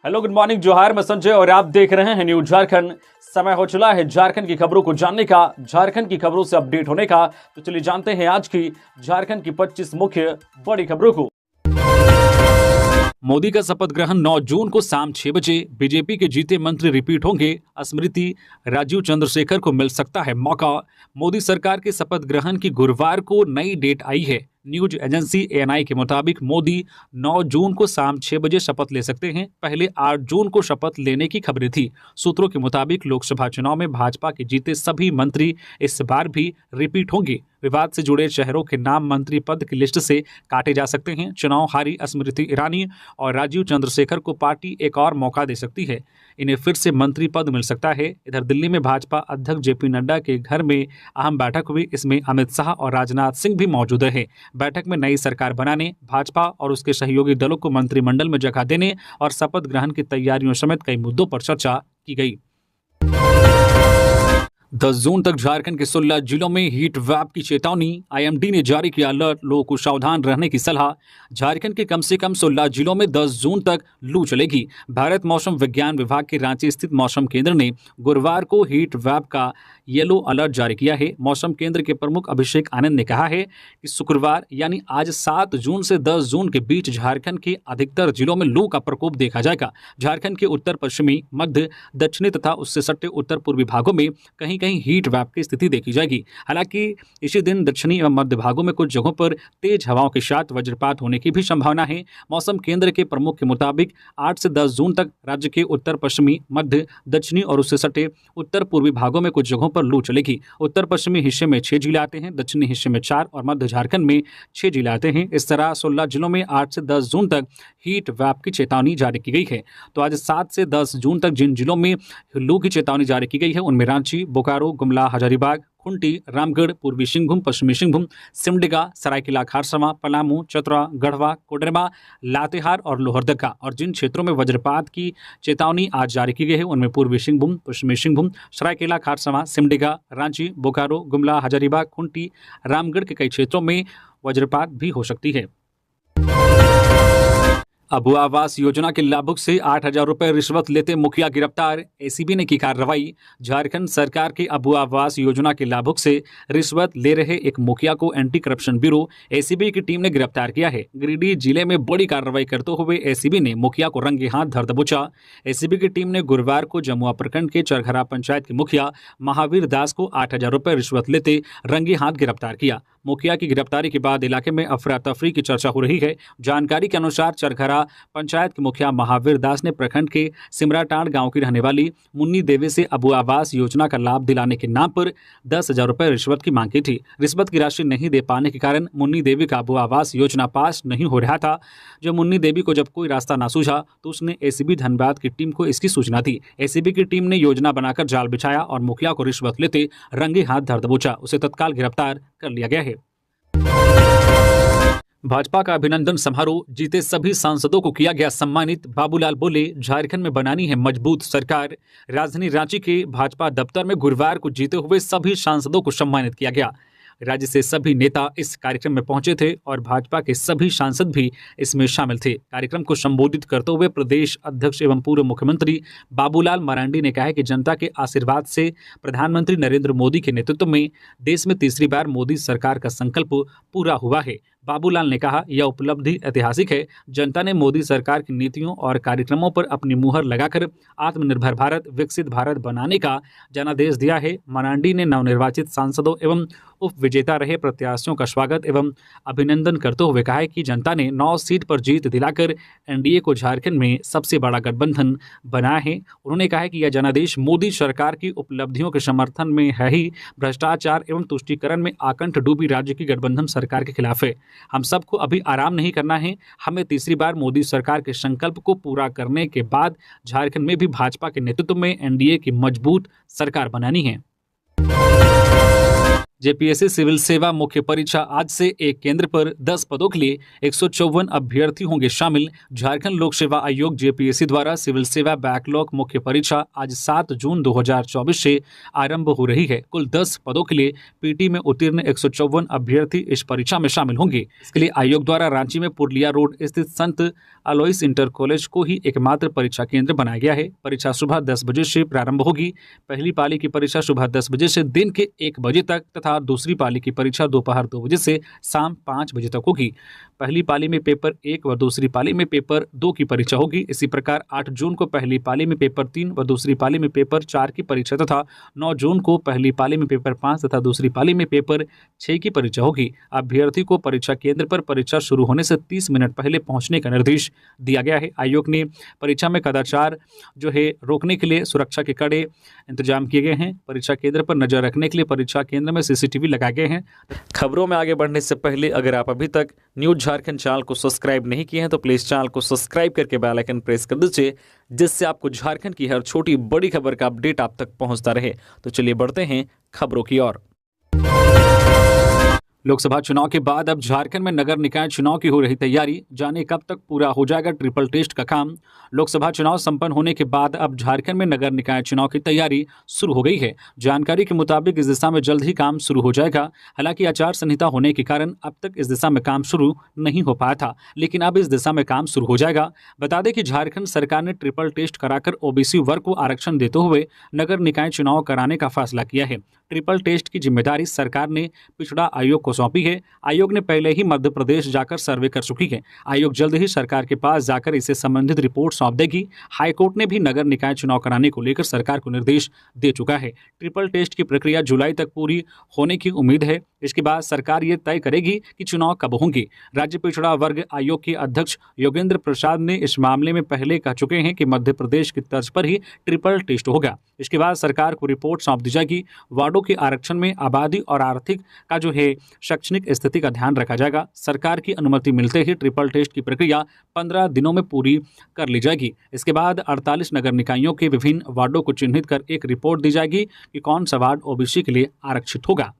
Hello, good morning, जोहार। मैं संजय और आप देख रहे हैं न्यूज झारखंड। समय हो चला है झारखंड की खबरों को जानने का, झारखंड की खबरों से अपडेट होने का। तो चलिए जानते हैं आज की झारखंड की 25 मुख्य बड़ी खबरों को। मोदी का शपथ ग्रहण 9 जून को शाम 6 बजे। बीजेपी के जीते मंत्री रिपीट होंगे। स्मृति राजीव चंद्रशेखर को मिल सकता है मौका। मोदी सरकार के शपथ ग्रहण की गुरुवार को नई डेट आई है। न्यूज एजेंसी एएनआई के मुताबिक मोदी 9 जून को शाम 6 बजे शपथ ले सकते हैं। पहले 8 जून को शपथ लेने की खबरें थी। सूत्रों के मुताबिक लोकसभा चुनाव में भाजपा के जीते सभी मंत्री इस बार भी रिपीट होंगे। विवाद से जुड़े शहरों के नाम मंत्री पद की लिस्ट से काटे जा सकते हैं। चुनाव हारी स्मृति ईरानी और राजीव चंद्रशेखर को पार्टी एक और मौका दे सकती है। इन्हें फिर से मंत्री पद मिल सकता है। इधर दिल्ली में भाजपा अध्यक्ष जेपी नड्डा के घर में अहम बैठक हुई। इसमें अमित शाह और राजनाथ सिंह भी मौजूद रहे। बैठक में नई सरकार बनाने, भाजपा और उसके सहयोगी दलों को मंत्रिमंडल में जगह देने और शपथ ग्रहण की तैयारियों समेत कई मुद्दों पर चर्चा की गई। 10 जून तक झारखंड के 16 जिलों में हीट वेव की चेतावनी। आईएमडी ने जारी किया अलर्ट, लोगों को सावधान रहने की सलाह। झारखंड के कम से कम 16 जिलों में 10 जून तक लू चलेगी। भारत मौसम विज्ञान विभाग के रांची स्थित मौसम केंद्र ने गुरुवार को हीट वेव का येलो अलर्ट जारी किया है। मौसम केंद्र के प्रमुख अभिषेक आनंद ने कहा है कि शुक्रवार यानी आज 7 जून से 10 जून के बीच झारखंड के अधिकतर जिलों में लू का प्रकोप देखा जाएगा। झारखंड के उत्तर पश्चिमी, मध्य, दक्षिणी तथा उससे सटे उत्तर पूर्वी भागों में कहीं कहीं हीट वेव की स्थिति देखी जाएगी। हालांकि इसी दिन दक्षिणी एवं मध्य भागों में कुछ जगहों पर तेज हवाओं के साथ वज्रपात होने की भी संभावना है। मौसम केंद्र के प्रमुख के मुताबिक 8 से 10 जून तक राज्य के उत्तर पश्चिमी, मध्य, दक्षिणी और उससे सटे उत्तर पूर्वी भागों में कुछ जगहों पर लू चलेगी। उत्तर पश्चिमी हिस्से में 6 जिले आते हैं, दक्षिणी हिस्से में 4 और मध्य झारखंड में 6 जिले आते हैं। इस तरह 16 जिलों में 8 से 10 जून तक हीट वेव की चेतावनी जारी की गई है। तो आज 7 से 10 जून तक जिन जिलों में लू की चेतावनी जारी की गई है उनमें रांची, बोकारो, गुमला, हजारीबाग, खूंटी, रामगढ़, पूर्वी सिंहभूम, पश्चिमी सिंहभूम, सिमडेगा, सरायकेला खरसावां, पलामू, चतरा, गढ़वा, कोडरमा, लातेहार और लोहरदगा। और जिन क्षेत्रों में वज्रपात की चेतावनी आज जारी की गई है उनमें पूर्वी सिंहभूम, पश्चिमी सिंहभूम, सरायकेला खरसावां, सिमडेगा, रांची, बोकारो, गुमला, हजारीबाग, खूंटी, रामगढ़ के कई क्षेत्रों में वज्रपात भी हो सकती है। अबू आवास योजना के लाभुक से 8,000 रुपये रिश्वत लेते मुखिया गिरफ्तार। एसीबी ने की कार्रवाई। झारखंड सरकार के अबू आवास योजना के लाभुक से रिश्वत ले रहे एक मुखिया को एंटी करप्शन ब्यूरो एसीबी की टीम ने गिरफ्तार किया है। गिरिडीह जिले में बड़ी कार्रवाई करते हुए एसीबी ने मुखिया को रंगे हाथ धर दबोचा। एसीबी की टीम ने गुरुवार को जमुआ प्रखंड के चरघरा पंचायत के मुखिया महावीर दास को 8,000 रुपये रिश्वत लेते रंगे हाथ गिरफ्तार किया। मुखिया की गिरफ्तारी के बाद इलाके में अफरा तफरी की चर्चा हो रही है। जानकारी के अनुसार चरघरा पंचायत के मुखिया महावीर दास ने प्रखंड के सिमराटांड गांव की रहने वाली मुन्नी देवी से अबू आवास योजना का लाभ दिलाने के नाम पर 10,000 रुपये रिश्वत की मांग की थी। रिश्वत की राशि नहीं दे पाने के कारण मुन्नी देवी का अबू आवास योजना पास नहीं हो रहा था। जब मुन्नी देवी को जब कोई रास्ता ना सूझा तो उसने एसीबी धनबाद की टीम को इसकी सूचना दी। एसीबी की टीम ने योजना बनाकर जाल बिछाया और मुखिया को रिश्वत लेते रंगे हाथ धर दबोचा। उसे तत्काल गिरफ्तार कर लिया गया है। भाजपा का अभिनंदन समारोह, जीते सभी सांसदों को किया गया सम्मानित। बाबूलाल बोले, झारखंड में बनानी है मजबूत सरकार। राजधानी रांची के भाजपा दफ्तर में गुरुवार को जीते हुए सभी सांसदों को सम्मानित किया गया। राज्य से सभी नेता इस कार्यक्रम में पहुंचे थे और भाजपा के सभी सांसद भी इसमें शामिल थे। कार्यक्रम को संबोधित करते हुए प्रदेश अध्यक्ष एवं पूर्व मुख्यमंत्री बाबूलाल मरांडी ने कहा कि जनता के आशीर्वाद से प्रधानमंत्री नरेंद्र मोदी के नेतृत्व में देश में तीसरी बार मोदी सरकार का संकल्प पूरा हुआ है। बाबूलाल ने कहा, यह उपलब्धि ऐतिहासिक है। जनता ने मोदी सरकार की नीतियों और कार्यक्रमों पर अपनी मुहर लगाकर आत्मनिर्भर भारत, विकसित भारत बनाने का जनादेश दिया है। मरांडी ने नवनिर्वाचित सांसदों एवं उप विजेता रहे प्रत्याशियों का स्वागत एवं अभिनंदन करते हुए कहा है कि जनता ने 9 सीट पर जीत दिलाकर एनडीए को झारखंड में सबसे बड़ा गठबंधन बनाया है। उन्होंने कहा है कि यह जनादेश मोदी सरकार की उपलब्धियों के समर्थन में है ही भ्रष्टाचार एवं तुष्टीकरण में आकंठ डूबी राज्य की गठबंधन सरकार के खिलाफ है। हम सबको अभी आराम नहीं करना है। हमें तीसरी बार मोदी सरकार के संकल्प को पूरा करने के बाद झारखंड में भी भाजपा के नेतृत्व में एनडीए की मजबूत सरकार बनानी है। जेपीएससी सिविल सेवा मुख्य परीक्षा आज से एक केंद्र पर 10 पदों के लिए 154 अभ्यर्थी होंगे शामिल। झारखंड लोक सेवा आयोग जेपीएससी द्वारा सिविल सेवा बैकलॉग मुख्य परीक्षा आज 7 जून 2024 से आरंभ हो रही है। कुल 10 पदों के लिए पीटी में उत्तीर्ण 154 अभ्यर्थी इस परीक्षा में शामिल होंगे। इसके लिए आयोग द्वारा रांची में पुरलिया रोड स्थित संत अलोइस इंटर कॉलेज को ही एकमात्र परीक्षा केंद्र बनाया गया है। परीक्षा सुबह 10 बजे से प्रारंभ होगी। पहली पाली की परीक्षा सुबह 10 बजे से दिन के 1 बजे तक तथा दूसरी पाली की परीक्षा दोपहर 2 बजे से शाम 5 बजे तक होगी। पहली पाली में पेपर 1 व दूसरी पाली में पेपर 2 की परीक्षा होगी। इसी प्रकार 8 जून को पहली पाली में पेपर 3 व दूसरी पाली में पेपर 4 की परीक्षा तथा 9 जून को पहली पाली में पेपर 5 तथा दूसरी पाली में पेपर 6 की परीक्षा होगी। अभ्यर्थी को परीक्षा केंद्र पर परीक्षा शुरू होने से 30 मिनट पहले पहुंचने का निर्देश दिया गया है। आयोग ने परीक्षा में कदाचार रोकने के लिए सुरक्षा के कड़े इंतजाम किए गए हैं। परीक्षा केंद्र पर नजर रखने के लिए परीक्षा केंद्र में सीसीटीवी लगाए गए हैं। खबरों में आगे बढ़ने से पहले अगर आप अभी तक न्यूज झारखंड चैनल को सब्सक्राइब नहीं किए हैं तो प्लीज चैनल को सब्सक्राइब करके बेल आइकन प्रेस कर दीजिए, जिससे आपको झारखंड की हर छोटी बड़ी खबर का अपडेट आप तक पहुंचता रहे। तो चलिए बढ़ते हैं खबरों की ओर। लोकसभा चुनाव के बाद अब झारखंड में नगर निकाय चुनाव की हो रही तैयारी, जाने कब तक पूरा हो जाएगा ट्रिपल टेस्ट का काम। लोकसभा चुनाव संपन्न होने के बाद अब झारखंड में नगर निकाय चुनाव की तैयारी शुरू हो गई है। जानकारी के मुताबिक इस दिशा में जल्द ही काम शुरू हो जाएगा। हालांकि आचार संहिता होने के कारण अब तक इस दिशा में काम शुरू नहीं हो पाया था, लेकिन अब इस दिशा में काम शुरू हो जाएगा। बता दें कि झारखंड सरकार ने ट्रिपल टेस्ट कराकर ओबीसी वर्ग को आरक्षण देते हुए नगर निकाय चुनाव कराने का फैसला किया है। ट्रिपल टेस्ट की जिम्मेदारी सरकार ने पिछड़ा आयोग को सौंपी है। आयोग ने पहले ही मध्य प्रदेश जाकर सर्वे कर चुकी है। आयोग जल्द ही सरकार के पास जाकर इसे संबंधित रिपोर्ट सौंप देगी। हाईकोर्ट ने भी नगर निकाय चुनाव कराने को लेकर सरकार को निर्देश दे चुका है। ट्रिपल टेस्ट की प्रक्रिया जुलाई तक पूरी होने की उम्मीद है। इसके बाद सरकार ये तय करेगी कि चुनाव कब होंगे। राज्य पिछड़ा वर्ग आयोग के अध्यक्ष योगेंद्र प्रसाद ने इस मामले में पहले कह चुके हैं कि मध्य प्रदेश की तर्ज पर ही ट्रिपल टेस्ट होगा। इसके बाद सरकार को रिपोर्ट सौंप दी जाएगी। वार्डों के आरक्षण में आबादी और आर्थिक का शैक्षणिक स्थिति का ध्यान रखा जाएगा। सरकार की अनुमति मिलते ही ट्रिपल टेस्ट की प्रक्रिया 15 दिनों में पूरी कर ली जाएगी। इसके बाद 48 नगर निकायों के विभिन्न वार्डों को चिन्हित कर एक रिपोर्ट दी जाएगी कि कौन सा वार्ड ओबीसी के लिए आरक्षित होगा।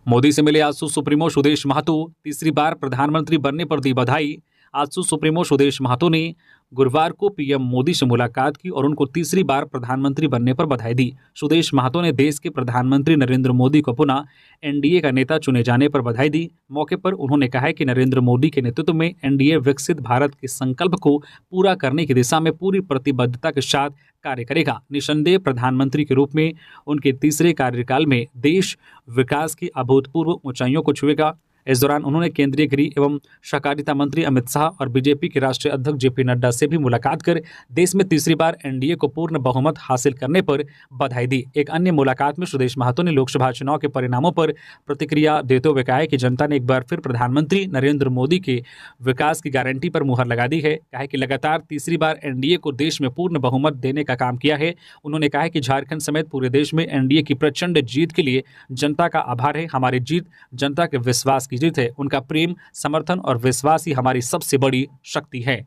मोदी से मिले आजसू सुप्रीमो सुदेश महतो, तीसरी बार प्रधानमंत्री बनने पर दी बधाई। आजसू सुप्रीमो सुदेश महतो ने गुरुवार को पीएम मोदी से मुलाकात की और उनको तीसरी बार प्रधानमंत्री बनने पर बधाई दी। सुदेश महतो ने देश के प्रधानमंत्री नरेंद्र मोदी को पुनः एनडीए का नेता चुने जाने पर बधाई दी। मौके पर उन्होंने कहा कि नरेंद्र मोदी के नेतृत्व में एनडीए विकसित भारत के संकल्प को पूरा करने की दिशा में पूरी प्रतिबद्धता के साथ कार्य करेगा। निसंदेह प्रधानमंत्री के रूप में उनके तीसरे कार्यकाल में देश विकास की अभूतपूर्व ऊंचाइयों को छुएगा। इस दौरान उन्होंने केंद्रीय गृह एवं सहकारिता मंत्री अमित शाह और बीजेपी के राष्ट्रीय अध्यक्ष जेपी नड्डा से भी मुलाकात कर देश में तीसरी बार एनडीए को पूर्ण बहुमत हासिल करने पर बधाई दी। एक अन्य मुलाकात में सुदेश महतो ने लोकसभा चुनाव के परिणामों पर प्रतिक्रिया देते हुए कहा कि जनता ने एक बार फिर प्रधानमंत्री नरेंद्र मोदी के विकास की गारंटी पर मुहर लगा दी है। कहा कि लगातार तीसरी बार एनडीए को देश में पूर्ण बहुमत देने का काम किया है। उन्होंने कहा कि झारखंड समेत पूरे देश में एनडीए की प्रचंड जीत के लिए जनता का आभार है। हमारी जीत जनता के विश्वास की जीत है। उनका प्रेम, समर्थन और विश्वास ही हमारी सबसे बड़ी शक्ति है।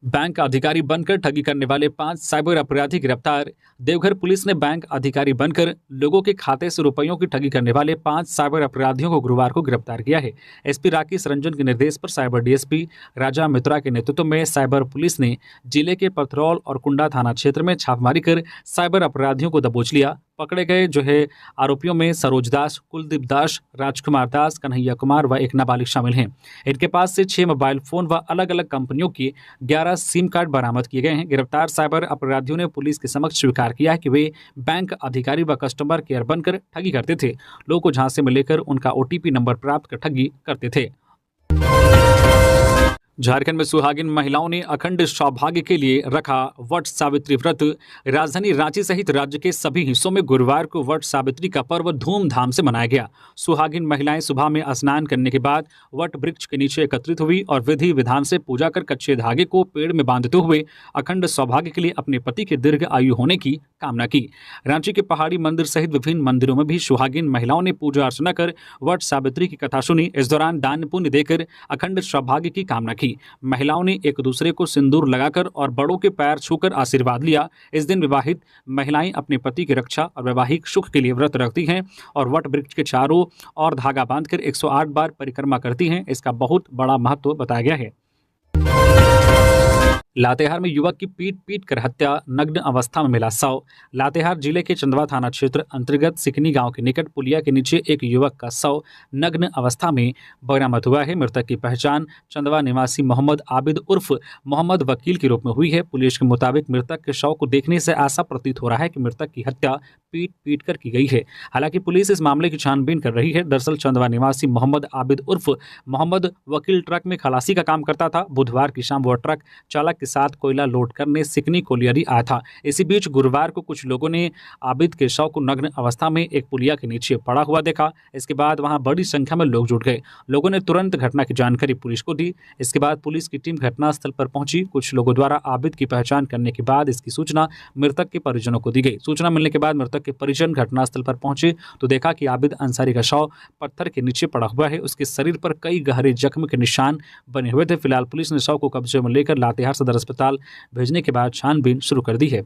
बैंक अधिकारी बनकर ठगी करने वाले 5 साइबर अपराधी गिरफ्तार। देवघर पुलिस ने बैंक अधिकारी बनकर लोगों के खाते से रुपयों की ठगी करने वाले 5 साइबर अपराधियों को गुरुवार को गिरफ्तार किया है। एसपी राकेश रंजन के निर्देश पर साइबर डीएसपी राजा मित्रा के नेतृत्व में साइबर पुलिस ने जिले के पथरौल और कुंडा थाना क्षेत्र में छापेमारी कर साइबर अपराधियों को दबोच लिया। पकड़े गए आरोपियों में सरोज दास, कुलदीप दास, राजकुमार दास, कन्हैया कुमार व एक नाबालिग शामिल हैं। इनके पास से 6 मोबाइल फोन व अलग अलग कंपनियों के 11 सिम कार्ड बरामद किए गए हैं। गिरफ्तार साइबर अपराधियों ने पुलिस के समक्ष स्वीकार किया है कि वे बैंक अधिकारी व कस्टमर केयर बनकर ठगी करते थे। लोगों को झांसे में लेकर उनका ओटीपी नंबर प्राप्त कर ठगी करते थे। झारखंड में सुहागिन महिलाओं ने अखंड सौभाग्य के लिए रखा वट सावित्री व्रत। राजधानी रांची सहित राज्य के सभी हिस्सों में गुरुवार को वट सावित्री का पर्व धूमधाम से मनाया गया। सुहागिन महिलाएं सुबह में स्नान करने के बाद वट वृक्ष के नीचे एकत्रित हुई और विधि विधान से पूजा कर कच्चे धागे को पेड़ में बांधते हुए अखंड सौभाग्य के लिए अपने पति के दीर्घ आयु होने की कामना की। रांची के पहाड़ी मंदिर सहित विभिन्न मंदिरों में भी सुहागिन महिलाओं ने पूजा अर्चना कर वट सावित्री की कथा सुनी। इस दौरान दान पुण्य देकर अखंड सौभाग्य की कामना की। की महिलाओं ने एक दूसरे को सिंदूर लगाकर और बड़ों के पैर छूकर आशीर्वाद लिया। इस दिन विवाहित महिलाएं अपने पति की रक्षा और वैवाहिक सुख के लिए व्रत रखती हैं और वट वृक्ष के चारों ओर धागा बांधकर 108 बार परिक्रमा करती हैं। इसका बहुत बड़ा महत्व बताया गया है। लातेहार में युवक की पीट पीट कर हत्या, नग्न अवस्था में मिला शव। लातेहार जिले के चंदवा थाना क्षेत्र अंतर्गत सिकनी गांव के निकट पुलिया के नीचे एक युवक का शव नग्न अवस्था में बरामद हुआ है। मृतक की पहचान चंदवा निवासी मोहम्मद आबिद उर्फ मोहम्मद वकील के रूप में हुई है। पुलिस के मुताबिक मृतक के शव को देखने से ऐसा प्रतीत हो रहा है कि मृतक की हत्या पीट पीट कर की गई है। हालांकि पुलिस इस मामले की छानबीन कर रही है। दरअसल चंदवा निवासी मोहम्मद आबिद उर्फ मोहम्मद वकील ट्रक में खलासी का काम करता था। बुधवार की शाम वह ट्रक चालक के साथ कोयला लोड करने सिकनी कोलियरी आया था। इसी बीच गुरुवार को कुछ लोगों ने आबिद के शव को नग्न अवस्था में एक पुलिया के नीचे पड़ा हुआ देखा। इसके बाद वहां बड़ी संख्या में लोग जुट गए। लोगों ने तुरंत घटना की जानकारी पुलिस को दी। इसके बाद पुलिस की टीम घटनास्थल पर पहुंची। कुछ लोगों द्वारा आबिद की पहचान करने के बाद इसकी सूचना मृतक के परिजनों को दी गई। सूचना मिलने के बाद मृतक के परिजन घटनास्थल पर पहुंचे तो देखा कि आबिद अंसारी का शव पत्थर के नीचे पड़ा हुआ है। उसके शरीर पर कई गहरे जख्म के निशान बने हुए थे। फिलहाल पुलिस ने शव को कब्जे में लेकर लातेहार सदर अस्पताल भेजने के बाद छानबीन शुरू कर दी है।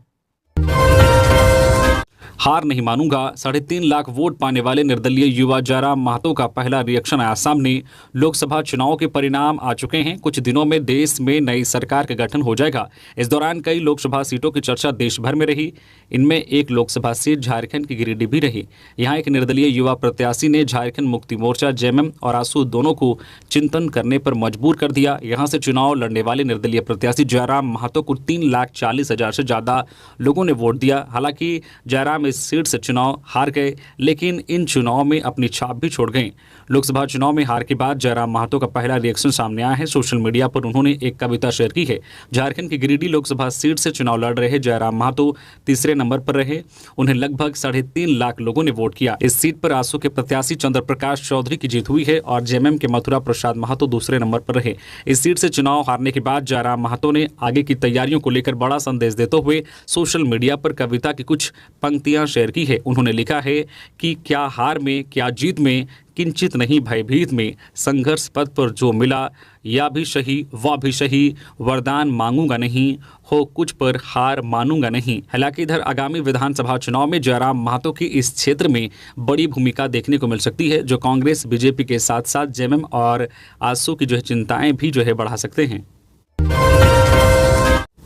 हार नहीं मानूंगा, 3.5 लाख वोट पाने वाले निर्दलीय युवा जयराम महतो का पहला रिएक्शन आया सामने। लोकसभा चुनाव के परिणाम आ चुके हैं। कुछ दिनों में देश में नई सरकार का गठन हो जाएगा। इस दौरान कई लोकसभा सीटों की चर्चा देश भर में रही। इनमें एक लोकसभा सीट झारखंड की गिरिडीह भी रही। यहाँ एक निर्दलीय युवा प्रत्याशी ने झारखंड मुक्ति मोर्चा जेएमएम और आसू दोनों को चिंतन करने पर मजबूर कर दिया। यहाँ से चुनाव लड़ने वाले निर्दलीय प्रत्याशी जयराम महतो को 3,40,000 से ज्यादा लोगों ने वोट दिया। हालांकि जयराम इस सीट से चुनाव हार गए, लेकिन इन चुनाव में अपनी छाप भी छोड़ गए। लोकसभा चुनाव में हार के बाद जयराम महतो का पहला रिएक्शन सामने आया है। सोशल मीडिया पर उन्होंने एक कविता शेयर की है। झारखंड की गिरिडीह लोकसभा सीट से चुनाव लड़ रहे जयराम महतो तीसरे नंबर पर रहे। उन्हें लगभग 3.5 लाख लोगों ने वोट किया। इस सीट पर आसू के प्रत्याशी चंद्र प्रकाश चौधरी की जीत हुई है और जेएमएम के मथुरा प्रसाद महतो दूसरे नंबर पर रहे। इस सीट से चुनाव हारने के बाद जयराम महतो ने आगे की तैयारियों को लेकर बड़ा संदेश देते हुए सोशल मीडिया पर कविता की कुछ पंक्तियां शेयर की है। उन्होंने लिखा है कि क्या हार में क्या जीत में, किंचित नहीं भयभीत में, संघर्ष पथ पर जो मिला या भी सही वह भी सही, वरदान मांगूंगा नहीं, हो कुछ पर हार मानूंगा नहीं। हालांकि इधर आगामी विधानसभा चुनाव में जयराम महतो की इस क्षेत्र में बड़ी भूमिका देखने को मिल सकती है, जो कांग्रेस बीजेपी के साथ साथ जेएमएम और आसू की चिंताएं भी बढ़ा सकते हैं।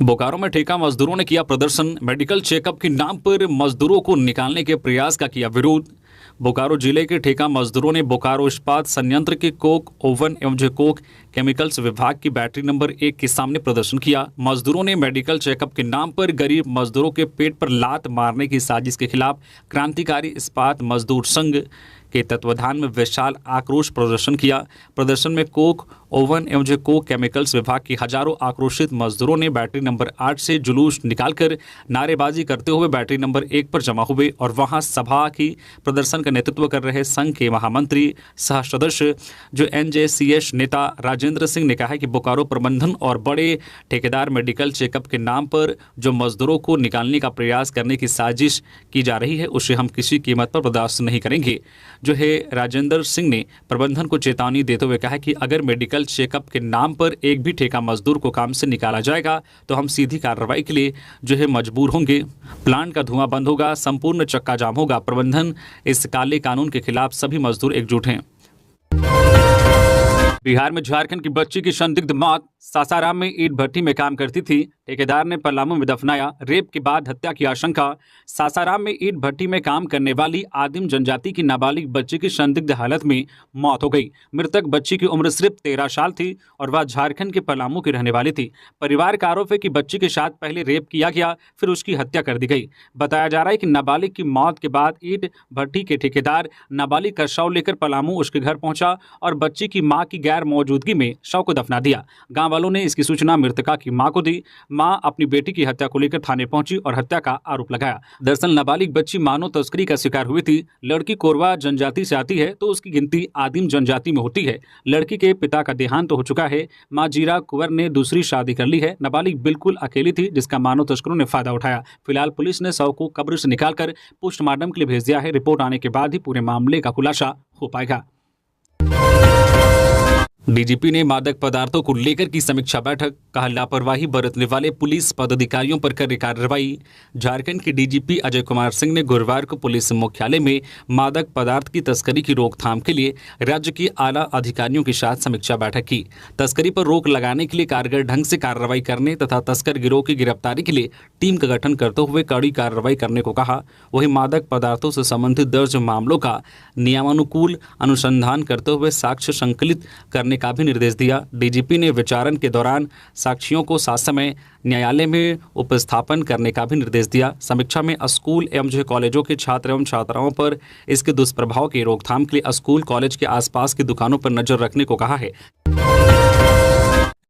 बोकारो में ठेका मजदूरों ने किया प्रदर्शन। मेडिकल चेकअप के नाम पर मजदूरों को निकालने के प्रयास का किया विरोध। बोकारो जिले के ठेका मजदूरों ने बोकारो इस्पात संयंत्र के कोक ओवन एवं कोक केमिकल्स विभाग की बैटरी नंबर 1 के सामने प्रदर्शन किया। मजदूरों ने मेडिकल चेकअप के नाम पर गरीब मजदूरों के पेट पर लात मारने की साजिश के खिलाफ क्रांतिकारी इस्पात मजदूर संघ के तत्वाधान में विशाल आक्रोश प्रदर्शन किया। प्रदर्शन में कोक ओवन एवं कोक केमिकल्स विभाग की हजारों आक्रोशित मजदूरों ने बैटरी नंबर 8 से जुलूस निकालकर नारेबाजी करते हुए बैटरी नंबर 1 पर जमा हुए और वहां सभा की प्रदर्शन का नेतृत्व कर रहे संघ के महामंत्री सह सदस्य एनजेसीएस नेता राजेंद्र सिंह ने कहा है कि बोकारो प्रबंधन और बड़े ठेकेदार मेडिकल चेकअप के नाम पर जो मजदूरों को निकालने का प्रयास करने की साजिश की जा रही है, उसे हम किसी कीमत पर बर्दाश्त नहीं करेंगे। राजेंद्र सिंह ने प्रबंधन को चेतावनी देते हुए कहा कि अगर मेडिकल चेकअप के नाम पर एक भी ठेका मजदूर को काम से निकाला जाएगा तो हम सीधी कार्रवाई के लिए मजबूर होंगे। प्लांट का धुआं बंद होगा, संपूर्ण चक्का जाम होगा। प्रबंधन इस काले कानून के खिलाफ सभी मजदूर एकजुट हैं। बिहार में झारखंड की बच्ची की संदिग्ध मौत। सासाराम में ईंट भट्टी में काम करती थी, ठेकेदार ने पलामू में दफनाया। रेप के बाद हत्या की आशंका। सासाराम में ईंट भट्टी में काम करने वाली आदिम जनजाति की नाबालिग बच्ची की संदिग्ध हालत में मौत हो गई। मृतक बच्ची की उम्र सिर्फ 13 साल थी और वह झारखंड के पलामू की रहने वाली थी। परिवार का आरोप है कि बच्ची के साथ पहले रेप किया गया, फिर उसकी हत्या कर दी गई। बताया जा रहा है कि नाबालिग की मौत के बाद ईंट भट्टी के ठेकेदार नाबालिग का शव लेकर पलामू उसके घर पहुंचा और बच्ची की मां की गैर मौजूदगी में शव को दफना दिया। गांव वालों ने इसकी सूचना मृतका की मां को दी। मां अपनी बेटी की हत्या को लेकर थाने पहुंची और हत्या का आरोप लगाया। दरअसल नाबालिग बच्ची मानव तस्करी का शिकार हुई थी। लड़की कोरवा जनजाति से आती है तो उसकी गिनती आदिम जनजाति में होती है। लड़की के पिता का देहांत तो हो चुका है। मां जीरा कुंवर ने दूसरी शादी कर ली है। नाबालिग बिल्कुल अकेली थी, जिसका मानव तस्करों ने फायदा उठाया। फिलहाल पुलिस ने शव को कब्र से निकालकर पोस्टमार्टम के लिए भेज दिया है। रिपोर्ट आने के बाद ही पूरे मामले का खुलासा हो पाएगा। डीजीपी ने मादक पदार्थों को लेकर की समीक्षा बैठक, कहा लापरवाही बरतने वाले पुलिस पदाधिकारियों पर करे कार्रवाई। झारखंड के डीजीपी अजय कुमार सिंह ने गुरुवार को पुलिस मुख्यालय में मादक पदार्थ की तस्करी की रोकथाम के लिए राज्य के आला अधिकारियों के साथ समीक्षा बैठक की। तस्करी पर रोक लगाने के लिए कारगर ढंग से कार्रवाई करने तथा तस्कर गिरोह की गिरफ्तारी के लिए टीम का गठन करते हुए कड़ी कार्रवाई करने को कहा। वहीं मादक पदार्थों से संबंधित दर्ज मामलों का नियमानुकूल अनुसंधान करते हुए साक्ष्य संकलित करने का भी निर्देश दिया। डीजीपी ने विचारण के दौरान साक्षियों को साथ समय न्यायालय में उपस्थापन करने का भी निर्देश दिया। समीक्षा में स्कूल एवं कॉलेजों के छात्र एवं छात्राओं पर इसके दुष्प्रभाव की रोकथाम के लिए स्कूल कॉलेज के आसपास की दुकानों पर नजर रखने को कहा है।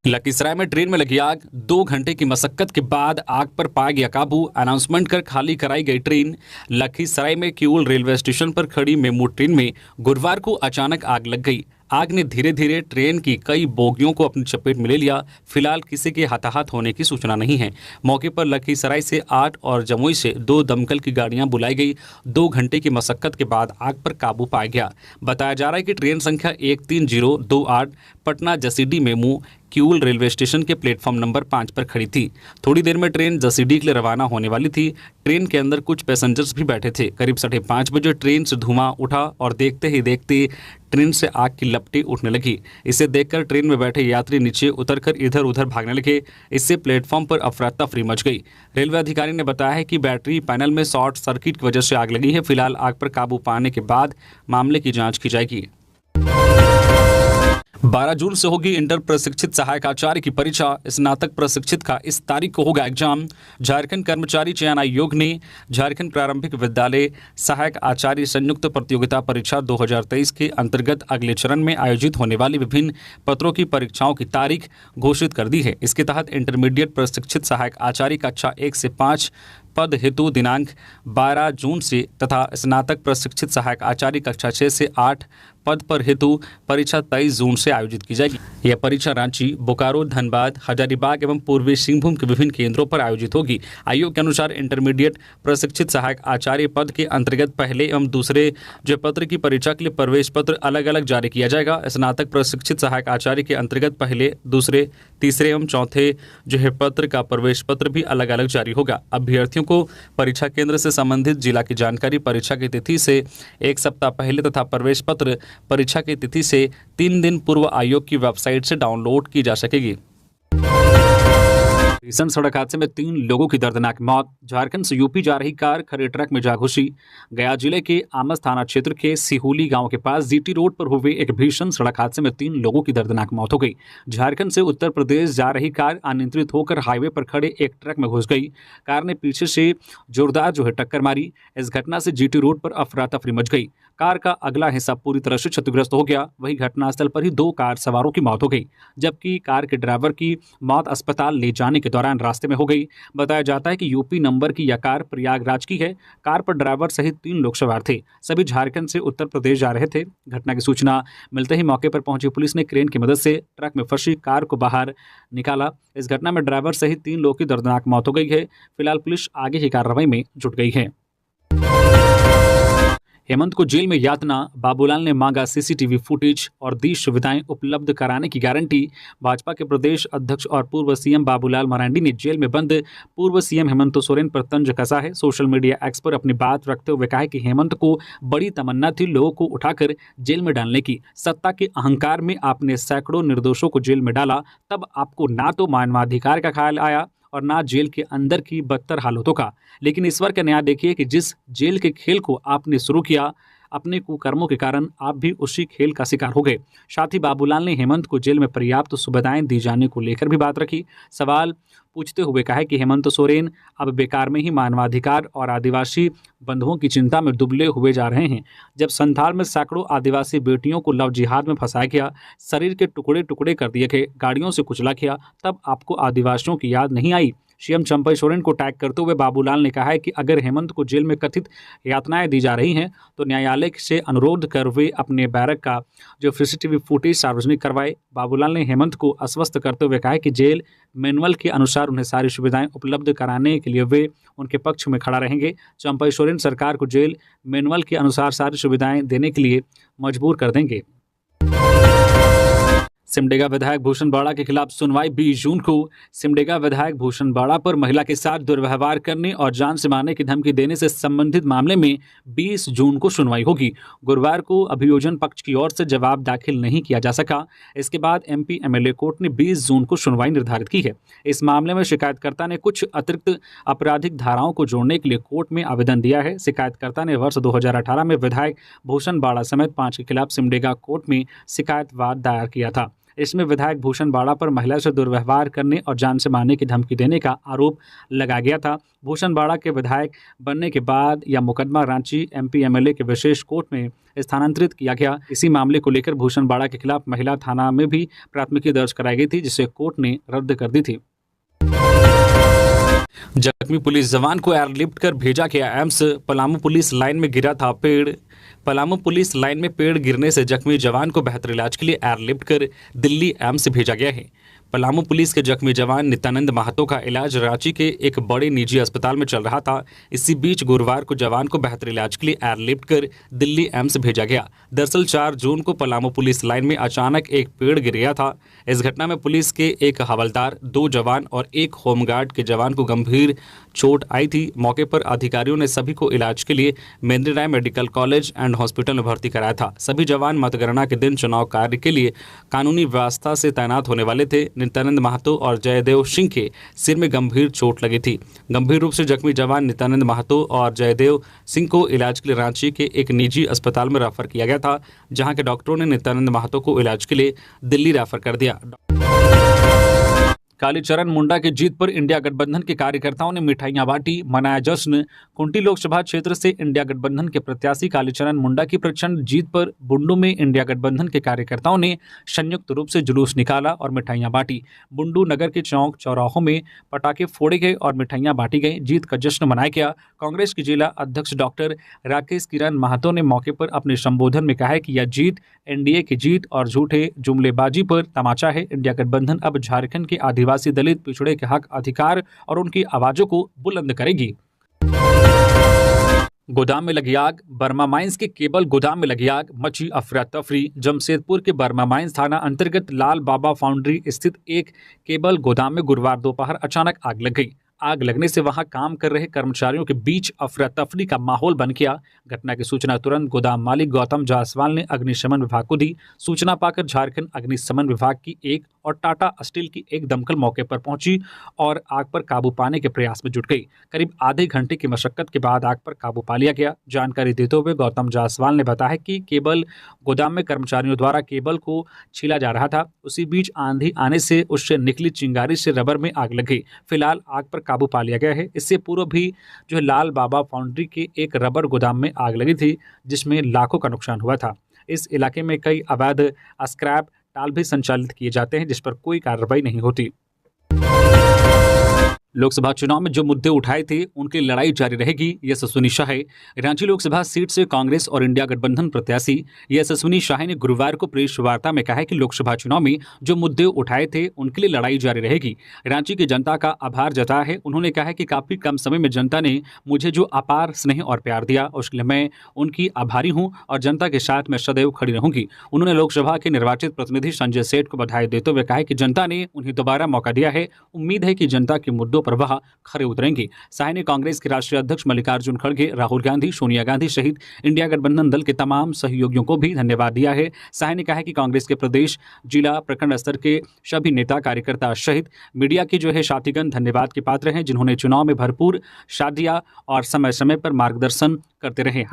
लखीसराय में ट्रेन में लगी आग, 2 घंटे की मशक्कत के बाद आग पर पाया गया काबू। अनाउंसमेंट कर खाली कराई गई ट्रेन। लखीसराय में किऊल रेलवे स्टेशन पर खड़ी मेमू ट्रेन में गुरुवार को अचानक आग लग गई। आग ने धीरे धीरे ट्रेन की कई बोगियों को अपनी चपेट में ले लिया। फिलहाल किसी के हताहत होने की सूचना नहीं है। मौके पर लखीसराय से 8 और जमुई से 2 दमकल की गाड़ियां बुलाई गई। 2 घंटे की मशक्कत के बाद आग पर काबू पाया गया। बताया जा रहा है कि ट्रेन संख्या 13028 Patna Jasidih MEMU Kiul railway station के प्लेटफॉर्म नंबर 5 पर खड़ी थी। थोड़ी देर में ट्रेन जसीडीह के लिए रवाना होने वाली थी। ट्रेन के अंदर कुछ पैसेंजर्स भी बैठे थे। करीब 5:30 बजे ट्रेन से धुआं उठा और देखते ही देखते ट्रेन से आग की लपटें उठने लगी। इसे देखकर ट्रेन में बैठे यात्री नीचे उतरकर इधर उधर भागने लगे। इससे प्लेटफॉर्म पर अफरा तफरी मच गई। रेलवे अधिकारी ने बताया है कि बैटरी पैनल में शॉर्ट सर्किट की वजह से आग लगी है। फिलहाल आग पर काबू पाने के बाद मामले की जाँच की जाएगी। 12 जून से होगी इंटर प्रशिक्षित सहायक आचार्य की परीक्षा। स्नातक प्रशिक्षित का इस तारीख को होगा एग्जाम। झारखंड कर्मचारी चयन आयोग ने झारखंड प्रारंभिक विद्यालय सहायक आचार्य संयुक्त प्रतियोगिता परीक्षा 2023 के अंतर्गत अगले चरण में आयोजित होने वाली विभिन्न पत्रों की परीक्षाओं की तारीख घोषित कर दी है। इसके तहत इंटरमीडिएट प्रशिक्षित सहायक आचार्य कक्षा 1 से 5 पद हेतु दिनांक 12 जून से तथा स्नातक प्रशिक्षित सहायक आचार्य कक्षा 6 से 8 पद पर हेतु परीक्षा 23 जून से आयोजित की जाएगी। यह परीक्षा रांची, बोकारो, धनबाद, हजारीबाग एवं पूर्वी सिंहभूम के विभिन्न केंद्रों पर आयोजित होगी। आयोग के अनुसार इंटरमीडिएट प्रशिक्षित सहायक आचार्य पद के अंतर्गत पहले एवं दूसरे जो पत्र की परीक्षा के लिए प्रवेश पत्र अलग अलग जारी किया जाएगा। स्नातक प्रशिक्षित सहायक आचार्य के अंतर्गत पहले, दूसरे, तीसरे एवं चौथे जो है पत्र का प्रवेश पत्र भी अलग अलग जारी होगा। अभ्यर्थियों को परीक्षा केंद्र से संबंधित जिला की जानकारी परीक्षा की तिथि से 1 सप्ताह पहले तथा प्रवेश पत्र परीक्षा की तिथि से 3 दिन पूर्व आयोग की वेबसाइट से डाउनलोड की जा सकेगी। भीषण सड़क हादसे में 3 लोगों की दर्दनाक मौत। झारखंड से यूपी जा रही कार खड़े ट्रक में जा घुसी। गया जिले के आमस थाना क्षेत्र के सिहुली गांव के पास जीटी रोड पर हुए एक भीषण सड़क हादसे में 3 लोगों की दर्दनाक मौत हो गई। झारखंड से उत्तर प्रदेश जा रही कार अनियंत्रित होकर हाईवे पर खड़े एक ट्रक में घुस गई। कार ने पीछे से जोरदार टक्कर मारी। इस घटना से जीटी रोड पर अफरा तफरी मच गई। कार का अगला हिस्सा पूरी तरह से क्षतिग्रस्त हो गया। वहीं घटनास्थल पर ही 2 कार सवारों की मौत हो गई, जबकि कार के ड्राइवर की मौत अस्पताल ले जाने के दौरान रास्ते में हो गई। बताया जाता है कि यूपी नंबर की यह कार प्रयागराज की है। कार पर ड्राइवर सहित 3 लोग सवार थे। सभी झारखंड से उत्तर प्रदेश जा रहे थे। घटना की सूचना मिलते ही मौके पर पहुंची पुलिस ने क्रेन की मदद से ट्रक में फंसी कार को बाहर निकाला। इस घटना में ड्राइवर सहित 3 लोगों की दर्दनाक मौत हो गई है। फिलहाल पुलिस आगे की कार्रवाई में जुट गई है। हेमंत को जेल में यातना, बाबूलाल ने मांगा सीसीटीवी फुटेज और दी सुविधाएं उपलब्ध कराने की गारंटी। भाजपा के प्रदेश अध्यक्ष और पूर्व सीएम बाबूलाल मरांडी ने जेल में बंद पूर्व सीएम हेमंत सोरेन पर तंज कसा है। सोशल मीडिया एक्स पर अपनी बात रखते हुए कहा कि हेमंत को बड़ी तमन्ना थी लोगों को उठाकर जेल में डालने की। सत्ता के अहंकार में आपने सैकड़ों निर्दोषों को जेल में डाला। तब आपको ना तो मानवाधिकार का ख्याल आया और ना जेल के अंदर की बदतर हालतों का। लेकिन ईश्वर का न्याय देखिए कि जिस जेल के खेल को आपने शुरू किया, अपने कुकर्मों के कारण आप भी उसी खेल का शिकार हो गए। साथ ही बाबूलाल ने हेमंत को जेल में पर्याप्त सुविधाएं दी जाने को लेकर भी बात रखी। सवाल पूछते हुए कहा कि हेमंत सोरेन अब बेकार में ही मानवाधिकार और आदिवासी बंधुओं की चिंता में दुबले हुए जा रहे हैं। जब संथाल में सैकड़ों आदिवासी बेटियों को लव जिहाद में फंसाया गया, शरीर के टुकड़े टुकड़े कर दिए गए, गाड़ियों से कुचला गया, तब आपको आदिवासियों की याद नहीं आई। सीएम चंपई सोरेन को टैग करते हुए बाबूलाल ने कहा है कि अगर हेमंत को जेल में कथित यातनाएं दी जा रही हैं तो न्यायालय से अनुरोध कर वे अपने बैरक का जो सीसीटीवी फुटेज सार्वजनिक करवाए। बाबूलाल ने हेमंत को आश्वस्त करते हुए कहा है कि जेल मैनुअल के अनुसार उन्हें सारी सुविधाएं उपलब्ध कराने के लिए वे उनके पक्ष में खड़ा रहेंगे। चंपई सोरेन सरकार को जेल मैनुअल के अनुसार सारी सुविधाएं देने के लिए मजबूर कर देंगे। सिमडेगा विधायक भूषण बाड़ा के खिलाफ सुनवाई 20 जून को। सिमडेगा विधायक भूषण बाड़ा पर महिला के साथ दुर्व्यवहार करने और जान से मारने की धमकी देने से संबंधित मामले में 20 जून को सुनवाई होगी। गुरुवार को अभियोजन पक्ष की ओर से जवाब दाखिल नहीं किया जा सका। इसके बाद एमपी एमएलए कोर्ट ने 20 जून को सुनवाई निर्धारित की है। इस मामले में शिकायतकर्ता ने कुछ अतिरिक्त आपराधिक धाराओं को जोड़ने के लिए कोर्ट में आवेदन दिया है। शिकायतकर्ता ने वर्ष 2018 में विधायक भूषण बाड़ा समेत 5 के खिलाफ सिमडेगा कोर्ट में शिकायतवाद दायर किया था। इसमें विधायक भूषण बाड़ा पर महिला से दुर्व्यवहार करने और जान से मारने की धमकी देने का आरोप लगाया गया था। भूषण बाड़ा के विधायक बनने के बाद यह मुकदमा रांची एमपी एमएलए के विशेष कोर्ट में स्थानांतरित किया गया। इसी मामले को लेकर भूषण बाड़ा के खिलाफ महिला थाना में भी प्राथमिकी दर्ज कराई गई थी, जिसे कोर्ट ने रद्द कर दी थी। जख्मी पुलिस जवान को एयरलिफ्ट कर भेजा गया एम्स। पलामू पुलिस लाइन में गिरा था पेड़। पलामू पुलिस लाइन में पेड़ गिरने से जख्मी जवान को बेहतर इलाज के लिए एयरलिफ्ट कर दिल्ली एम्स भेजा गया है। पलामू पुलिस के जख्मी जवान नित्यानंद महतो का इलाज रांची के एक बड़े निजी अस्पताल में चल रहा था। इसी बीच गुरुवार को जवान को बेहतर इलाज के लिए एयरलिफ्ट कर दिल्ली एम्स भेजा गया। दरअसल 4 जून को पलामू पुलिस लाइन में अचानक एक पेड़ गिर गया था। इस घटना में पुलिस के एक हवलदार, 2 जवान और एक होमगार्ड के जवान को गंभीर चोट आई थी। मौके पर अधिकारियों ने सभी को इलाज के लिए मेंद्री राय मेडिकल कॉलेज एंड हॉस्पिटल में भर्ती कराया था। सभी जवान मतगणना के दिन चुनाव कार्य के लिए कानूनी व्यवस्था से तैनात होने वाले थे। नित्यानंद महतो और जयदेव सिंह के सिर में गंभीर चोट लगी थी। गंभीर रूप से जख्मी जवान नित्यानंद महतो और जयदेव सिंह को इलाज के लिए रांची के एक निजी अस्पताल में रेफर किया गया था, जहां के डॉक्टरों ने नित्यानंद महतो को इलाज के लिए दिल्ली रेफर कर दिया। कालीचरण मुंडा की जीत पर इंडिया गठबंधन के कार्यकर्ताओं ने मिठाइयां बांटी, मनाया जश्न। कुंटी लोकसभा क्षेत्र से इंडिया गठबंधन के प्रत्याशी कालीचरण मुंडा की प्रचंड जीत पर बुंडू में इंडिया गठबंधन के कार्यकर्ताओं ने संयुक्त रूप से जुलूस निकाला और मिठाइयां बांटी। बुंडू नगर के चौक चौराहों में पटाखे फोड़े गए और मिठाइयां बांटी गई। जीत का जश्न मनाया गया। कांग्रेस के जिला अध्यक्ष डॉक्टर राकेश किरण महतो ने मौके पर अपने संबोधन में कहा है कि यह जीत एनडीए की जीत और झूठे जुमलेबाजी पर तमाचा है। इंडिया गठबंधन अब झारखंड के आदिवासी, दलित, पिछड़े के हक, अधिकार और उनकी आवाजों को बुलंद करेगी। गोदाम में लगी आग। बर्मा माइंस के केबल गोदाम में लगी आग, मची अफरा तफरी। जमशेदपुर के बर्मा माइंस थाना अंतर्गत लाल बाबा फाउंड्री स्थित एक केबल गोदाम में गुरुवार दोपहर अचानक आग लग गई। आग लगने से वहां काम कर रहे कर्मचारियों के बीच अफरा तफरी का माहौल बन गया। घटना की सूचना तुरंत गोदाम मालिक गौतम जायसवाल ने अग्निशमन विभाग को दी। सूचना पाकर झारखंड अग्निशमन विभाग की एक और टाटा स्टील की एक दमकल मौके पर पहुंची और आग पर काबू पाने के प्रयास में जुट गई। करीब आधे घंटे की मशक्कत के बाद आग पर काबू पा लिया गया। जानकारी देते हुए गौतम जायसवाल ने बताया कि केबल गोदाम में कर्मचारियों द्वारा केबल को छीला जा रहा था। उसी बीच आंधी आने से उससे निकली चिंगारी से रबर में आग लग गई। फिलहाल आग पर काबू पा लिया गया है। इससे पूर्व भी जो है लाल बाबा फाउंड्री के एक रबर गोदाम में आग लगी थी, जिसमें लाखों का नुकसान हुआ था। इस इलाके में कई अवैध स्क्रैप टाल भी संचालित किए जाते हैं, जिस पर कोई कार्रवाई नहीं होती। लोकसभा चुनाव में जो मुद्दे उठाए थे उनकी लड़ाई जारी रहेगी, यशस्विनी शाह। रांची लोकसभा सीट से कांग्रेस और इंडिया गठबंधन प्रत्याशी यशस्विनी शाह ने गुरुवार को प्रेस वार्ता में कहा कि लोकसभा चुनाव में जो मुद्दे उठाए थे उनके लिए लड़ाई जारी रहेगी। रांची की जनता का आभार जताया है। उन्होंने कहा कि काफी कम समय में जनता ने मुझे जो अपार स्नेह और प्यार दिया उसके लिए मैं उनकी आभारी हूं और जनता के साथ मैं सदैव खड़ी रहूंगी। उन्होंने लोकसभा के निर्वाचित प्रतिनिधि संजय सेठ को बधाई देते हुए कहा कि जनता ने उन्हें दोबारा मौका दिया है। उम्मीद है कि जनता के मुद्दों पर वह खरे उतरेंगे। शाह ने कांग्रेस के राष्ट्रीय अध्यक्ष मल्लिकार्जुन खड़गे, राहुल गांधी, सोनिया गांधी सहित इंडिया गठबंधन दल के तमाम सहयोगियों को भी धन्यवाद दिया है। शाह ने कहा कि कांग्रेस के प्रदेश, जिला, प्रखंड स्तर के सभी नेता कार्यकर्ता सहित मीडिया के जो है साथीगण धन्यवाद के पात्र हैं, जिन्होंने चुनाव में भरपूर साथ दिया और समय समय पर मार्गदर्शन करते रहे।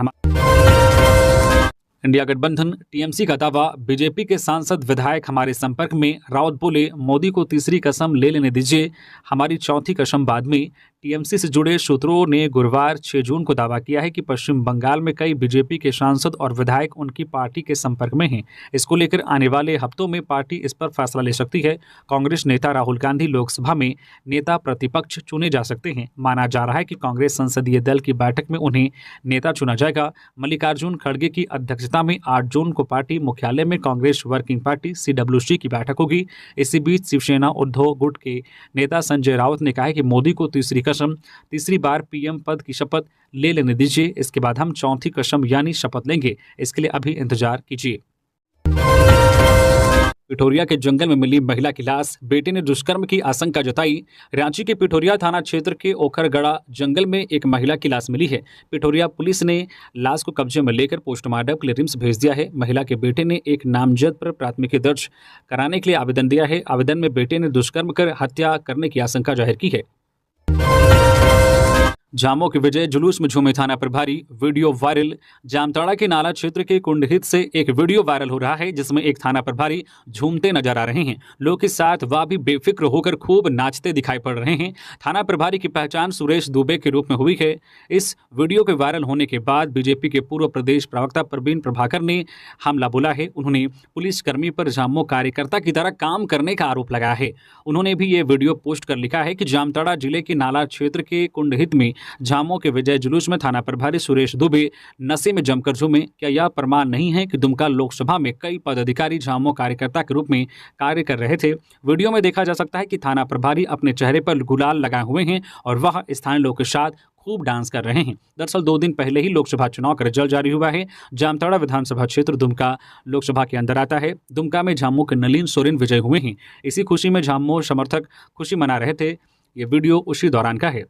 इंडिया गठबंधन टीएमसी का दावा, बीजेपी के सांसद विधायक हमारे संपर्क में। राउत बोले, मोदी को तीसरी कसम ले लेने दीजिए, हमारी चौथी कसम बाद में। टीएमसी से जुड़े सूत्रों ने गुरुवार 6 जून को दावा किया है कि पश्चिम बंगाल में कई बीजेपी के सांसद और विधायक उनकी पार्टी के संपर्क में हैं। इसको लेकर आने वाले हफ्तों में पार्टी इस पर फैसला ले सकती है। कांग्रेस नेता राहुल गांधी लोकसभा में नेता प्रतिपक्ष चुने जा सकते हैं। माना जा रहा है कि कांग्रेस संसदीय दल की बैठक में उन्हें नेता चुना जाएगा। मल्लिकार्जुन खड़गे की अध्यक्षता में 8 जून को पार्टी मुख्यालय में कांग्रेस वर्किंग पार्टी CWC की बैठक होगी। इसी बीच शिवसेना उद्धव गुट के नेता संजय राउत ने कहा है कि मोदी को तीसरी बार पीएम पद की शपथ ले लेने दीजिए, इसके बाद हम चौथी कसम यानी शपथ लेंगे। इसके लिए अभी इंतजार कीजिए। पिठोरिया के जंगल में मिली महिला की लाश, बेटे ने दुष्कर्म की आशंका जताई। रांची के पिठोरिया थाना क्षेत्र के ओखरगड़ा जंगल में एक महिला की लाश मिली है। पिठोरिया पुलिस ने लाश को कब्जे में लेकर पोस्टमार्टम के लिए रिम्स भेज दिया है। महिला के बेटे ने एक नामजद पर प्राथमिकी दर्ज कराने के लिए आवेदन दिया है। आवेदन में बेटे ने दुष्कर्म कर हत्या करने की आशंका जाहिर की है। जामों की विजय जुलूस में झूमे थाना प्रभारी, वीडियो वायरल। जामताड़ा के नाला क्षेत्र के कुंडहित से एक वीडियो वायरल हो रहा है जिसमें एक थाना प्रभारी झूमते नजर आ रहे हैं। लोग के साथ वह भी बेफिक्र होकर खूब नाचते दिखाई पड़ रहे हैं। थाना प्रभारी की पहचान सुरेश दुबे के रूप में हुई है। इस वीडियो के वायरल होने के बाद बीजेपी के पूर्व प्रदेश प्रवक्ता प्रवीण प्रभाकर ने हमला बोला है। उन्होंने पुलिसकर्मी पर जामों कार्यकर्ता की तरह काम करने का आरोप लगाया है। उन्होंने भी ये वीडियो पोस्ट कर लिखा है कि जामताड़ा जिले के नाला क्षेत्र के कुंडहित में जामों के विजय जुलूस में थाना प्रभारी सुरेश दुबे नशे में जमकर झूमे। क्या यह प्रमाण नहीं है कि दुमका लोकसभा में कई पदाधिकारी जामों कार्यकर्ता के रूप में कार्य कर रहे थे? वीडियो में देखा जा सकता है कि थाना प्रभारी अपने चेहरे पर गुलाल लगाए हुए हैं और वह स्थानीय लोगों के साथ खूब डांस कर रहे हैं। दरअसल 2 दिन पहले ही लोकसभा चुनाव का रिजल्ट जारी हुआ है। जामताड़ा विधानसभा क्षेत्र दुमका लोकसभा के अंदर आता है। दुमका में जामों के नलिन सोरेन विजय हुए हैं। इसी खुशी में जामों समर्थक खुशी मना रहे थे। ये वीडियो उसी दौरान का है।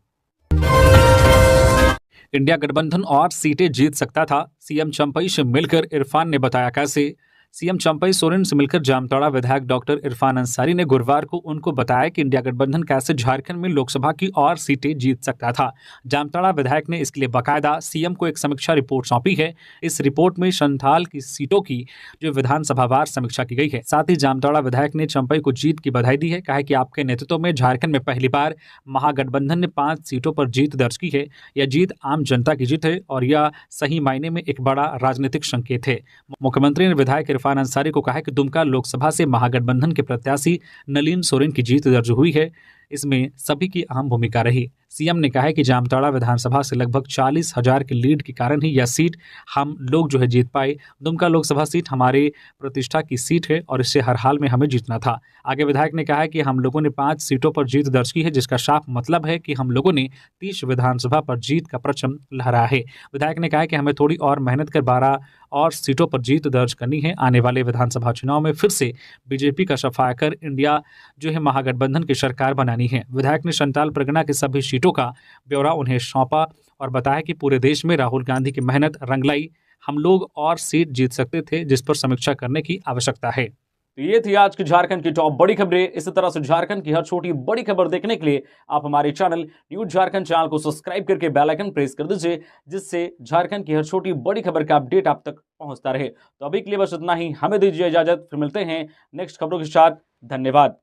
इंडिया गठबंधन और सीटें जीत सकता था, सीएम चंपई से मिलकर इरफान ने बताया कैसे। सीएम चंपई सोरेन से मिलकर जामताड़ा विधायक डॉक्टर इरफान अंसारी ने गुरुवार को उनको बताया कि इंडिया गठबंधन कैसे झारखंड में लोकसभा की और सीटें जीत सकता था। जामताड़ा विधायक ने इसके लिए बाकायदा सीएम को एक समीक्षा रिपोर्ट सौंपी है। इस रिपोर्ट में संथाल की सीटों की जो विधानसभावार समीक्षा की गई है। साथ ही जामताड़ा विधायक ने चंपई को जीत की बधाई दी है। कहा कि आपके नेतृत्व में झारखंड में पहली बार महागठबंधन ने 5 सीटों पर जीत दर्ज की है। यह जीत आम जनता की जीत है और यह सही मायने में एक बड़ा राजनीतिक संकेत है। मुख्यमंत्री ने विधायक इरफान अंसारी को कहा कि दुमका लोकसभा से महागठबंधन के प्रत्याशी नलिन सोरेन की जीत दर्ज हुई है। इसमें सभी की अहम भूमिका रही। सीएम ने कहा है कि जामताड़ा विधानसभा से लगभग 40,000 के लीड के कारण ही यह सीट हम लोग जो है जीत पाए। दुमका लोकसभा सीट हमारे प्रतिष्ठा की सीट है और इससे हर हाल में हमें जीतना था। आगे विधायक ने कहा है कि हम लोगों ने 5 सीटों पर जीत दर्ज की है, जिसका साफ मतलब है कि हम लोगों ने 30 विधानसभा पर जीत का परचम लहराया है। विधायक ने कहा कि हमें थोड़ी और मेहनत कर 12 और सीटों पर जीत दर्ज करनी है। आने वाले विधानसभा चुनाव में फिर से बीजेपी का सफाया कर इंडिया जो है महागठबंधन की सरकार बनानी है। विधायक ने संताल परगना की सभी सीटों का ब्यौरा उन्हें सौंपा और बताया कि पूरे देश में राहुल गांधी की मेहनत रंग लाई। हम लोग और सीट जीत सकते थे, जिस पर समीक्षा करने की आवश्यकता है। तो ये थी आज की झारखंड की टॉप बड़ी खबरें। इसी तरह से झारखंड की हर छोटी बड़ी खबर देखने के लिए आप हमारे चैनल न्यूज झारखंड चैनल को सब्सक्राइब करके बेल आइकन प्रेस कर दीजिए, जिससे झारखंड की हर छोटी बड़ी खबर का अपडेट आप तक पहुंचता रहे। तो अभी के लिए बस इतना ही। हमें दीजिए इजाजत, फिर मिलते हैं नेक्स्ट खबरों के साथ। धन्यवाद।